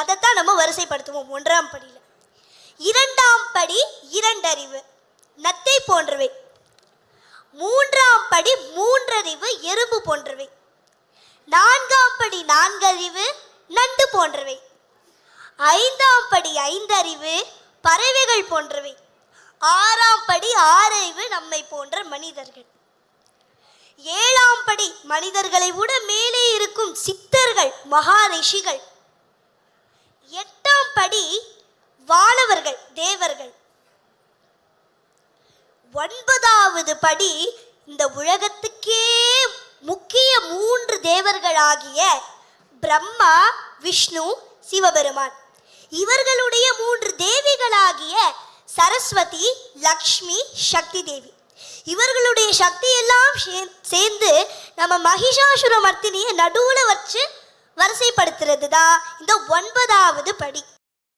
அதைத்தான் நம்ம வரிசைப்படுத்துவோம் 1ஆம் படியில். 2ஆம் படி 2 அறிவு, நத்தை போன்றவை. 3ஆம் படி 3 அறிவு, எறும்பு போன்றவை. 4ஆம் படி 4 அறிவு, நண்டு போன்றவை. 5ஆம் படி 5 அறிவு, பறவைகள் போன்றவை. 6ஆம் படி 6 அறிவு, நம்மை போன்ற மனிதர்கள். 7ஆம் படி மனிதர்களை விட மேலே இருக்கும் சித்தர்கள், மகா ரிஷிகள். 8ஆம் படி வானவர்கள், தேவர்கள். 9வது படி இந்த உலகத்துக்கே முக்கிய 3 தேவர்களாகிய பிரம்மா, விஷ்ணு, சிவபெருமான். இவர்களுடைய 3 தேவிகளாகிய சரஸ்வதி, லக்ஷ்மி, சக்தி தேவி. இவர்களுடைய சக்தி எல்லாம் சேர்ந்து நம்ம மகிஷாசுர மர்த்தினியை நடுவில் வச்சு வரிசைப்படுத்துறது தான் இந்த 9வது படி.